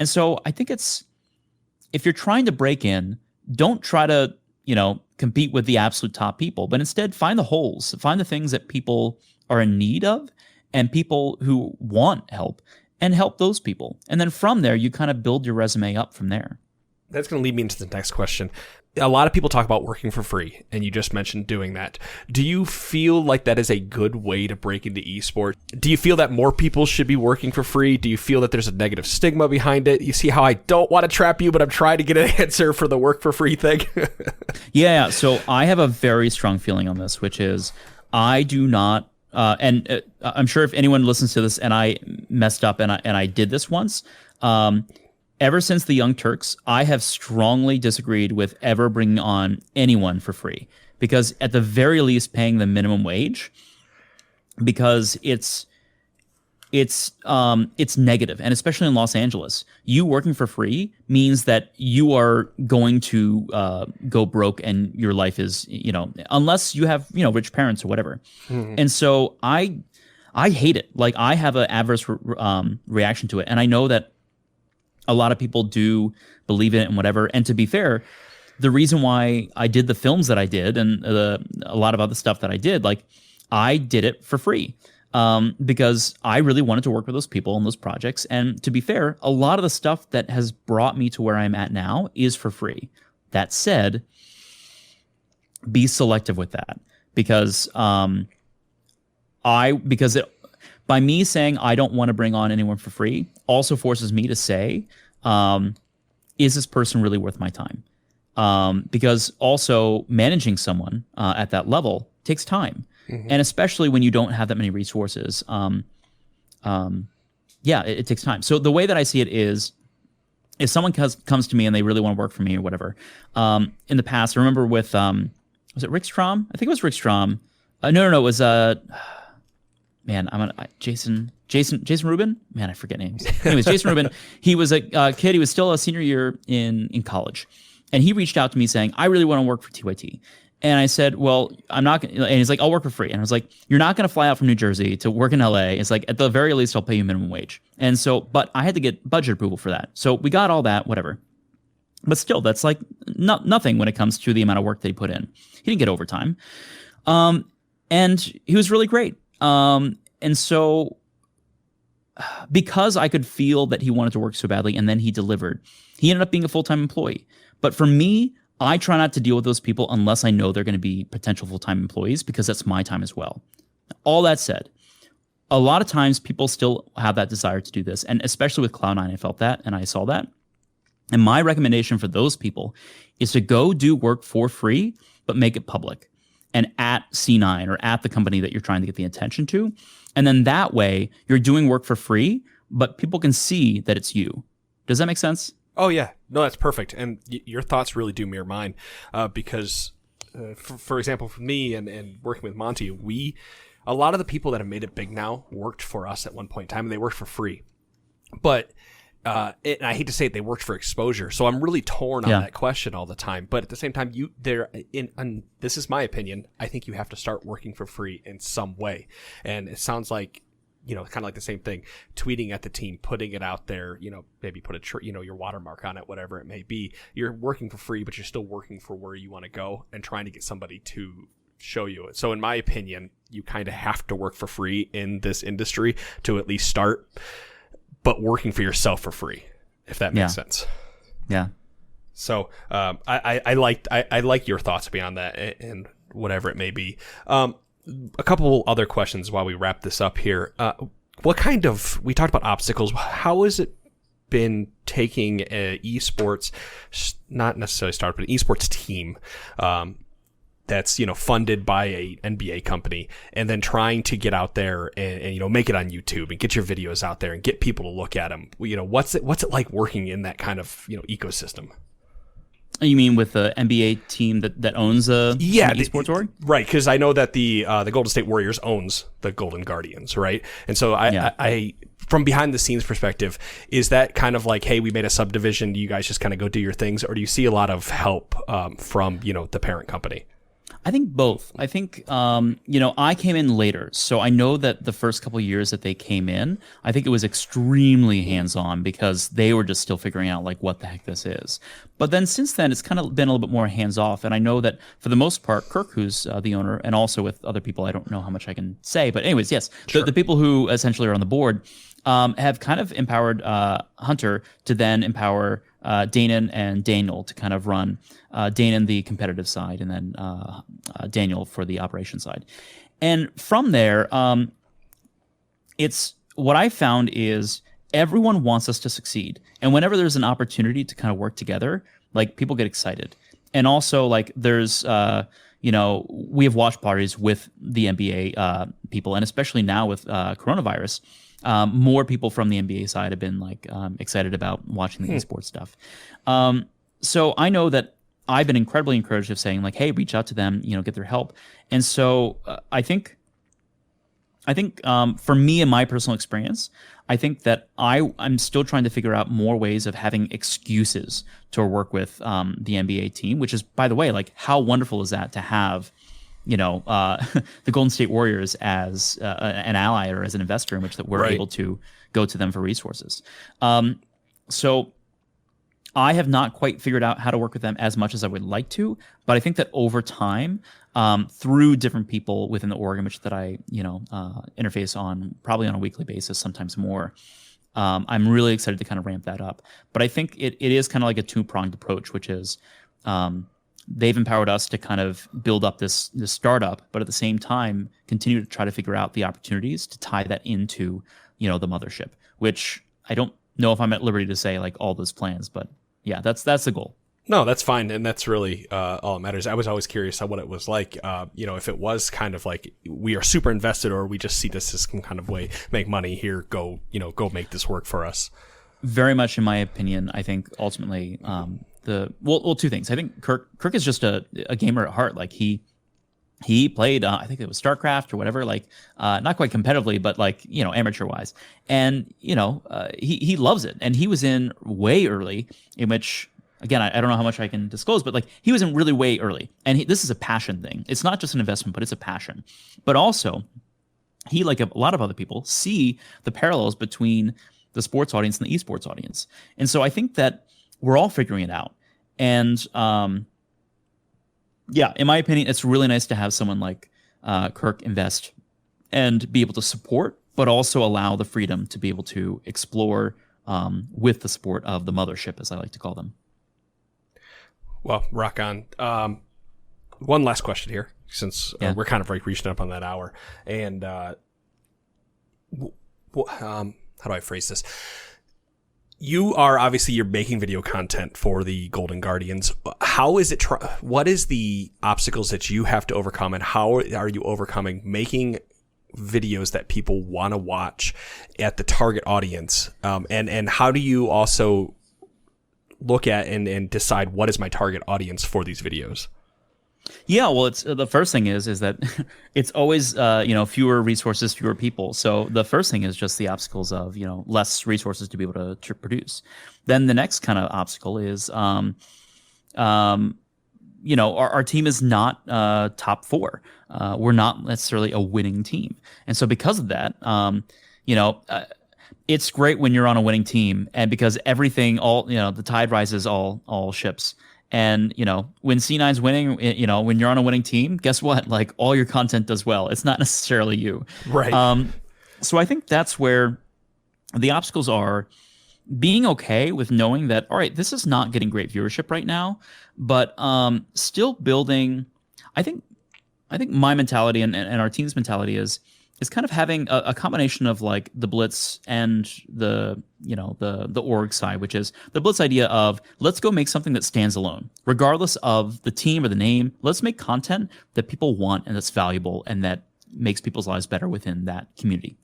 Speaker 2: And so I think if you're trying to break in, don't try to, compete with the absolute top people, but instead find the holes, find the things that people are in need of and people who want help, and help those people. And then from there, you kind of build your resume up from there.
Speaker 1: That's going to lead me into the next question. A lot of people talk about working for free, and you just mentioned doing that. Do you feel like that is a good way to break into esports? Do you feel that more people should be working for free? Do you feel that there's a negative stigma behind it? You see how I don't want to trap you, but I'm trying to get an answer for the work for free thing?
Speaker 2: Yeah, so I have a very strong feeling on this, which is I do not, I'm sure if anyone listens to this and I messed up and I did this once, ever since the Young Turks, I have strongly disagreed with ever bringing on anyone for free, because at the very least paying the minimum wage, because it's negative. And especially in Los Angeles, you working for free means that you are going to go broke and your life is, unless you have, rich parents or whatever. Mm-hmm. And so I hate it. Like, I have an adverse reaction to it. And I know that a lot of people do believe in it and whatever. And to be fair, the reason why I did the films that I did and a lot of other stuff that I did, like, I did it for free because I really wanted to work with those people on those projects. And to be fair, a lot of the stuff that has brought me to where I'm at now is for free. That said, be selective with that, because by me saying I don't want to bring on anyone for free also forces me to say, is this person really worth my time? Because also managing someone at that level takes time. Mm-hmm. And especially when you don't have that many resources, it takes time. So the way that I see it is, if someone comes to me and they really want to work for me or whatever, in the past, I remember with, was it Rick Strom? I think it was Rick Strom. No, it was... Jason Rubin? Man, I forget names. Anyways, Jason Rubin, he was a kid. He was still a senior year in college. And he reached out to me saying, I really want to work for TYT. And I said, well, I'm not going to, and he's like, I'll work for free. And I was like, you're not going to fly out from New Jersey to work in LA. It's like, at the very least, I'll pay you minimum wage. And so, but I had to get budget approval for that. So we got all that, whatever. But still, that's like nothing when it comes to the amount of work that he put in. He didn't get overtime. And he was really great. And so because I could feel that he wanted to work so badly and then he delivered, he ended up being a full-time employee. But for me, I try not to deal with those people unless I know they're going to be potential full-time employees, because that's my time as well. All that said, a lot of times people still have that desire to do this. And especially with Cloud9, I felt that and I saw that. And my recommendation for those people is to go do work for free, but make it public. And at C9 or at the company that you're trying to get the attention to. And then that way you're doing work for free, but people can see that it's you. Does that make sense?
Speaker 1: Oh, yeah. No, that's perfect. And your thoughts really do mirror mine because, for example, for me and working with Monty, a lot of the people that have made it big now worked for us at one point in time, and they worked for free. But and I hate to say it, they worked for exposure. So I'm really torn on that question all the time. But at the same time, this is my opinion, I think you have to start working for free in some way. And it sounds like, kind of like the same thing, tweeting at the team, putting it out there, maybe put your watermark on it, whatever it may be. You're working for free, but you're still working for where you want to go and trying to get somebody to show you it. So in my opinion, you kind of have to work for free in this industry to at least start, but working for yourself for free, if that makes sense. Yeah. So I like your thoughts beyond that and whatever it may be. A couple other questions while we wrap this up here. We talked about obstacles. How has it been taking an esports, not necessarily startup, but an esports team that's funded by a NBA company, and then trying to get out there and make it on YouTube and get your videos out there and get people to look at them? What's it like working in that kind of ecosystem?
Speaker 2: You mean with the NBA team that owns an esports org?
Speaker 1: Right, because I know that the Golden State Warriors owns the Golden Guardians, right? And so I from behind the scenes perspective, is that kind of like, hey, we made a subdivision, you guys just kind of go do your things, or do you see a lot of help from the parent company?
Speaker 2: I think both. I think I came in later, so I know that the first couple of years that they came in, I think it was extremely hands-on because they were just still figuring out like what the heck this is. But then since then, it's kind of been a little bit more hands-off, and I know that for the most part, Kirk, who's the owner, and also with other people, I don't know how much I can say, but anyways, yes,
Speaker 1: Sure.
Speaker 2: the people who essentially are on the board have kind of empowered Hunter to then empower Danon and Daniel to kind of run Danon the competitive side, and then Daniel for the operation side. And from there, it's what I found is everyone wants us to succeed, and whenever there's an opportunity to kind of work together, like people get excited, and also like there's we have watch parties with the NBA people, and especially now with coronavirus. More people from the NBA side have been like excited about watching the esports stuff. So I know that I've been incredibly encouraged of saying like, hey, reach out to them, get their help. And so I think for me in my personal experience, I think that I'm still trying to figure out more ways of having excuses to work with the NBA team, which is, by the way, like how wonderful is that to have the Golden State Warriors as an ally or as an investor in which that we're able to go to them for resources. So I have not quite figured out how to work with them as much as I would like to, but I think that over time, through different people within the org in which that I, interface on probably on a weekly basis, sometimes more, I'm really excited to kind of ramp that up. But I think it is kind of like a two-pronged approach, which is they've empowered us to kind of build up this startup, but at the same time, continue to try to figure out the opportunities to tie that into, the mothership, which I don't know if I'm at liberty to say like all those plans, but yeah, that's the goal.
Speaker 1: No, that's fine, and that's really all that matters. I was always curious on what it was like, if it was kind of like we are super invested, or we just see this as some kind of way make money here. Go make this work for us.
Speaker 2: Very much, in my opinion, I think ultimately two things. I think Kirk is just a gamer at heart. Like he played, I think it was StarCraft or whatever, like not quite competitively, but like amateur wise, and he loves it. And he was in way early, in which again I don't know how much I can disclose, but like he was in really way early, and this is a passion thing. It's not just an investment, but it's a passion. But also, he, like a lot of other people, see the parallels between the sports audience and the esports audience, and so I think that we're all figuring it out. And in my opinion, it's really nice to have someone like Kirk invest and be able to support, but also allow the freedom to be able to explore with the support of the mothership, as I like to call them.
Speaker 1: Well, rock on. One last question here, since we're kind of like reaching up on that hour. And how do I phrase this? You are you're making video content for the Golden Guardians. How is it? What is the obstacles that you have to overcome, and how are you overcoming making videos that people want to watch at the target audience? And how do you also look at and decide what is my target audience for these videos?
Speaker 2: Yeah, well, it's the first thing is that it's always fewer resources, fewer people. So the first thing is just the obstacles of less resources to be able to produce. Then the next kind of obstacle is our team is not top four. We're not necessarily a winning team, and so because of that, it's great when you're on a winning team, and because everything, the tide rises all ships. And, when C9's winning, when you're on a winning team, guess what? Like all your content does well. It's not necessarily you.
Speaker 1: Right.
Speaker 2: So I think that's where the obstacles are being okay with knowing that, all right, this is not getting great viewership right now, but still building. I think my mentality and our team's mentality is kind of having a combination of like the Blitz and the org side, which is the Blitz idea of let's go make something that stands alone, regardless of the team or the name. Let's make content that people want and that's valuable and that makes people's lives better within that community.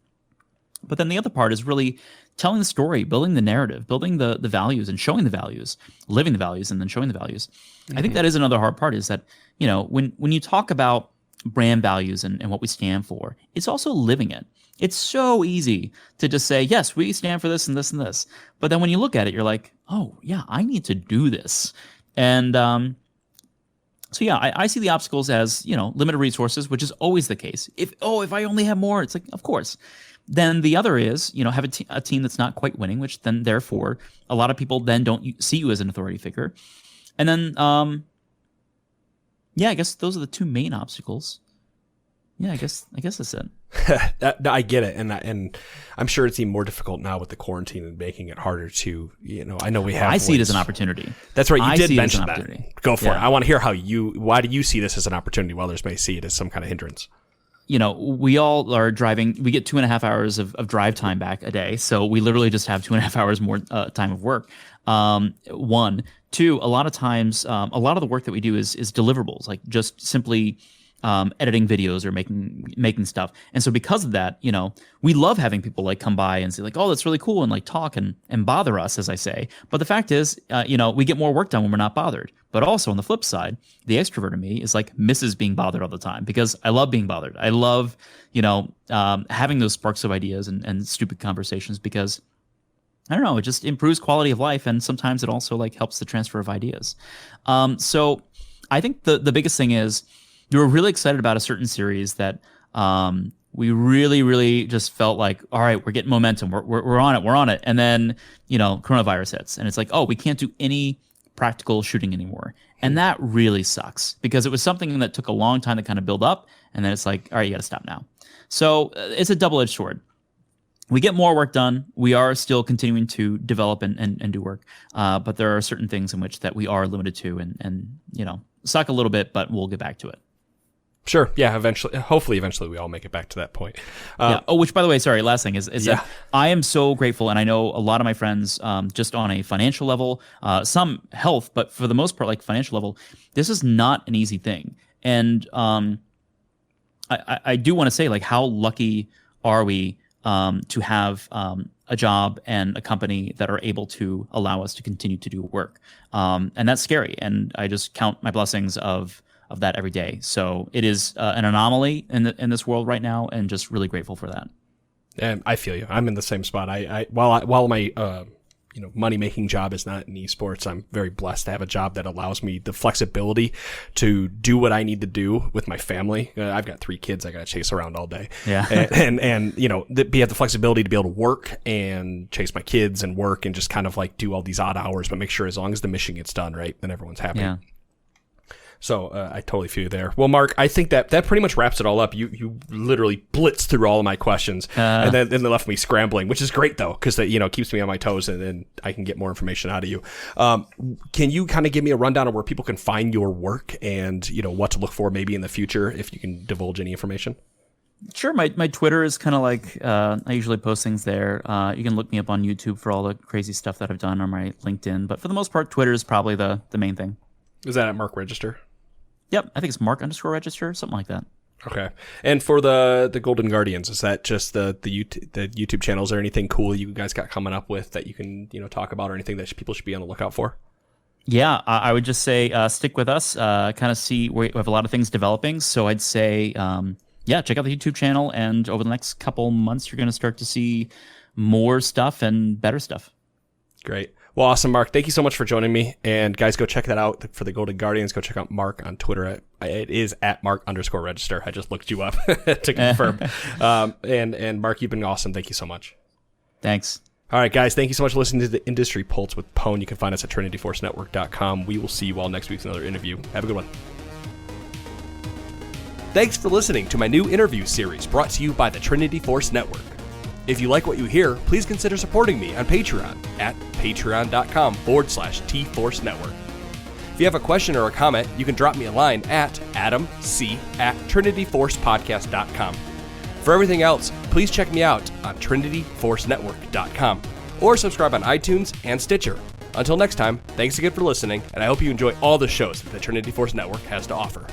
Speaker 2: But then the other part is really telling the story, building the narrative, building the values and showing the values, living the values and then showing the values. Mm-hmm. I think that is another hard part is that, when you talk about brand values and what we stand for, it's also living it. It's so easy to just say, yes, we stand for this and this and this. But then when you look at it, you're like, oh, yeah, I need to do this. And So yeah, I see the obstacles as, limited resources, which is always the case. If I only have more, it's like, of course. Then the other is, have a team that's not quite winning, which then therefore a lot of people then don't see you as an authority figure. And then, I guess those are the two main obstacles. Yeah, I guess that's it.
Speaker 1: I get it, and I'm sure it's even more difficult now with the quarantine and making it harder to, I know we have.
Speaker 2: I see it as an opportunity.
Speaker 1: That's right. You did mention that. Go for it.
Speaker 2: Yeah.
Speaker 1: I want to hear why do you see this as an opportunity while others may see it as some kind of hindrance?
Speaker 2: We all are driving. We get 2.5 hours of drive time back a day, so we literally just have 2.5 hours more time of work. One, two. A lot of times, a lot of the work that we do is deliverables, like just simply editing videos or making stuff. And so because of that, we love having people like come by and say like, oh, that's really cool, and like talk and bother us, as I say. But the fact is, we get more work done when we're not bothered. But also on the flip side, the extrovert in me is like misses being bothered all the time, because I love being bothered. I love, having those sparks of ideas and stupid conversations, because I don't know, it just improves quality of life, and sometimes it also like helps the transfer of ideas. So I think the biggest thing is, we were really excited about a certain series that we really, really just felt like, all right, we're getting momentum. We're on it. And then, coronavirus hits, and it's like, oh, we can't do any practical shooting anymore. And that really sucks, because it was something that took a long time to kind of build up. And then it's like, all right, you got to stop now. So it's a double-edged sword. We get more work done. We are still continuing to develop and do work. But there are certain things in which that we are limited to, and suck a little bit, but we'll get back to it.
Speaker 1: Sure. Yeah. Hopefully, eventually, we all make it back to that point.
Speaker 2: Yeah. Oh, which, by the way, sorry. Last thing is that I am so grateful, and I know a lot of my friends, just on a financial level, some health, but for the most part, like financial level, this is not an easy thing. And I do want to say, like, how lucky are we to have a job and a company that are able to allow us to continue to do work, and that's scary. And I just count my blessings of that every day. So it is an anomaly in this world right now, and just really grateful for that.
Speaker 1: And I feel you. I'm in the same spot. While my money making job is not in esports, I'm very blessed to have a job that allows me the flexibility to do what I need to do with my family. I've got 3 kids I got to chase around all day.
Speaker 2: Yeah.
Speaker 1: and have the flexibility to be able to work and chase my kids and work and just kind of like do all these odd hours, but make sure as long as the mission gets done right, then everyone's happy.
Speaker 2: Yeah.
Speaker 1: So I totally feel you there. Well, Mark, I think that pretty much wraps it all up. You literally blitzed through all of my questions, and then they left me scrambling, which is great though, because that keeps me on my toes, and then I can get more information out of you. Can you kind of give me a rundown of where people can find your work and what to look for maybe in the future, if you can divulge any information?
Speaker 2: Sure. My Twitter is kind of like, I usually post things there. You can look me up on YouTube for all the crazy stuff that I've done, or my LinkedIn. But for the most part, Twitter is probably the main thing.
Speaker 1: Is that at Mark Register?
Speaker 2: Yep, I think it's Mark_Register, something like that.
Speaker 1: Okay. And for the Golden Guardians, is that just the YouTube channel? Is there anything cool you guys got coming up with that you can talk about, or anything that people should be on the lookout for?
Speaker 2: Yeah, I would just say stick with us. Kind of see, we have a lot of things developing. So I'd say, check out the YouTube channel, and over the next couple months, you're going to start to see more stuff and better stuff. Great.
Speaker 1: Well, awesome, Mark. Thank you so much for joining me. And guys, go check that out for the Golden Guardians. Go check out Mark on Twitter. It is at Mark_Register. I just looked you up to confirm. And Mark, you've been awesome. Thank you so much.
Speaker 2: Thanks.
Speaker 1: All right, guys. Thank you so much for listening to the Industry Pulse with Pone. You can find us at TrinityForceNetwork.com. We will see you all next week with another interview. Have a good one. Thanks for listening to my new interview series brought to you by the Trinity Force Network. If you like what you hear, please consider supporting me on Patreon at patreon.com/TForce Network. If you have a question or a comment, you can drop me a line at adamc@trinityforcepodcast.com. For everything else, please check me out on trinityforcenetwork.com or subscribe on iTunes and Stitcher. Until next time, thanks again for listening, and I hope you enjoy all the shows that the Trinity Force Network has to offer.